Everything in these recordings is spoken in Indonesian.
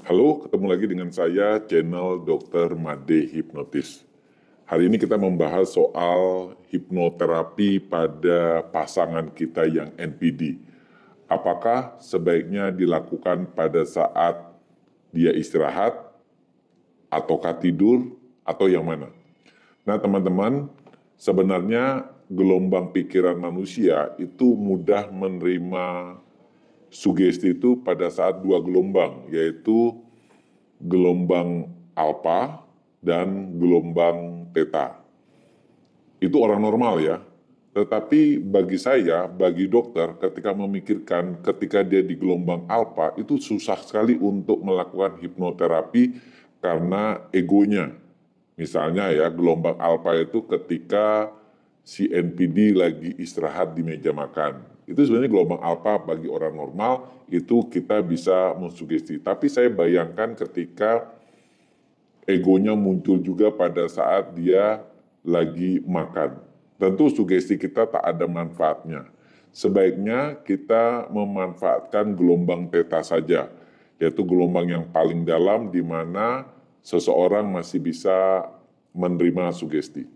Halo, ketemu lagi dengan saya, channel Dr. Made Hipnotis. Hari ini kita membahas soal hipnoterapi pada pasangan kita yang NPD. Apakah sebaiknya dilakukan pada saat dia istirahat, ataukah tidur, atau yang mana? Nah, teman-teman, sebenarnya gelombang pikiran manusia itu mudah menerima sugesti itu pada saat dua gelombang, yaitu gelombang alfa dan gelombang theta. Itu orang normal ya. Tetapi bagi saya, bagi dokter, ketika memikirkan ketika dia di gelombang alfa, itu susah sekali untuk melakukan hipnoterapi karena egonya. Misalnya ya, gelombang alfa itu ketika si NPD lagi istirahat di meja makan. Itu sebenarnya gelombang alfa bagi orang normal, itu kita bisa mensugesti. Tapi saya bayangkan ketika egonya muncul juga pada saat dia lagi makan. Tentu sugesti kita tak ada manfaatnya. Sebaiknya kita memanfaatkan gelombang theta saja, yaitu gelombang yang paling dalam di mana seseorang masih bisa menerima sugesti.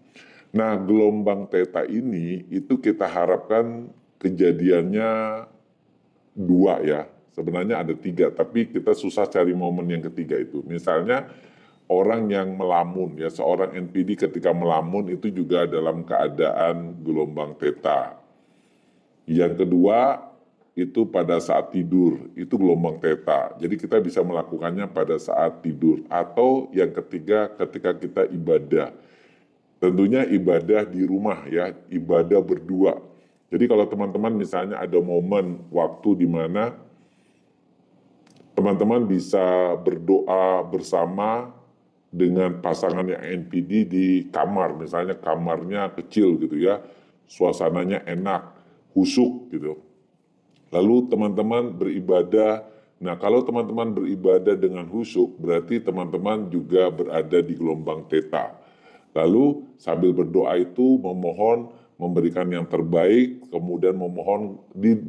Nah, gelombang theta ini itu kita harapkan kejadiannya dua ya. Sebenarnya ada tiga, tapi kita susah cari momen yang ketiga itu. Misalnya orang yang melamun ya, seorang NPD ketika melamun itu juga dalam keadaan gelombang theta. Yang kedua itu pada saat tidur, itu gelombang theta. Jadi kita bisa melakukannya pada saat tidur. Atau yang ketiga ketika kita ibadah. Tentunya ibadah di rumah ya, ibadah berdua. Jadi kalau teman-teman misalnya ada momen waktu di mana teman-teman bisa berdoa bersama dengan pasangan yang NPD di kamar, misalnya kamarnya kecil gitu ya, suasananya enak, khusyuk gitu. Lalu teman-teman beribadah. Nah, kalau teman-teman beribadah dengan khusyuk, berarti teman-teman juga berada di gelombang theta. Lalu sambil berdoa itu memohon memberikan yang terbaik, kemudian memohon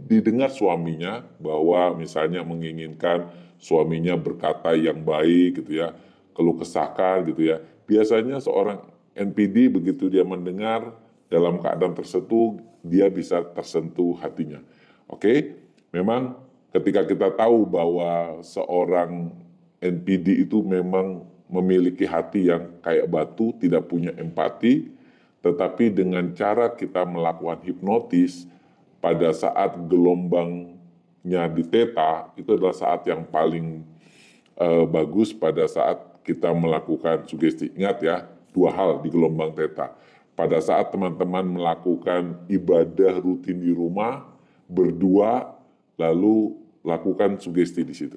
didengar suaminya bahwa misalnya menginginkan suaminya berkata yang baik gitu ya, keluh kesahkan gitu ya. Biasanya seorang NPD begitu dia mendengar dalam keadaan tersentuh, dia bisa tersentuh hatinya. Oke, memang ketika kita tahu bahwa seorang NPD itu memang memiliki hati yang kayak batu, tidak punya empati, tetapi dengan cara kita melakukan hipnotis pada saat gelombangnya di theta, itu adalah saat yang paling bagus pada saat kita melakukan sugesti. Ingat ya, dua hal di gelombang theta. Pada saat teman-teman melakukan ibadah rutin di rumah, berdua, lalu lakukan sugesti di situ.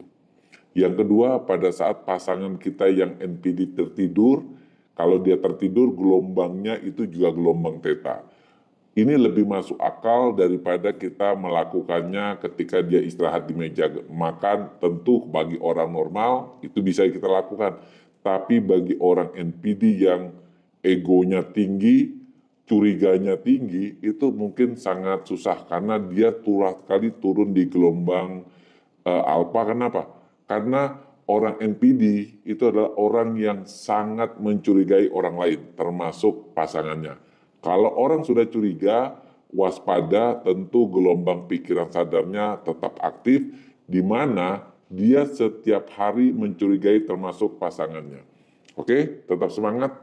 Yang kedua, pada saat pasangan kita yang NPD tertidur, kalau dia tertidur gelombangnya itu juga gelombang theta. Ini lebih masuk akal daripada kita melakukannya ketika dia istirahat di meja makan. Tentu bagi orang normal itu bisa kita lakukan. Tapi bagi orang NPD yang egonya tinggi, curiganya tinggi, itu mungkin sangat susah karena dia kali turun di gelombang alfa. Kenapa? Karena orang NPD itu adalah orang yang sangat mencurigai orang lain, termasuk pasangannya. Kalau orang sudah curiga, waspada, tentu gelombang pikiran sadarnya tetap aktif, di mana dia setiap hari mencurigai termasuk pasangannya. Oke, tetap semangat.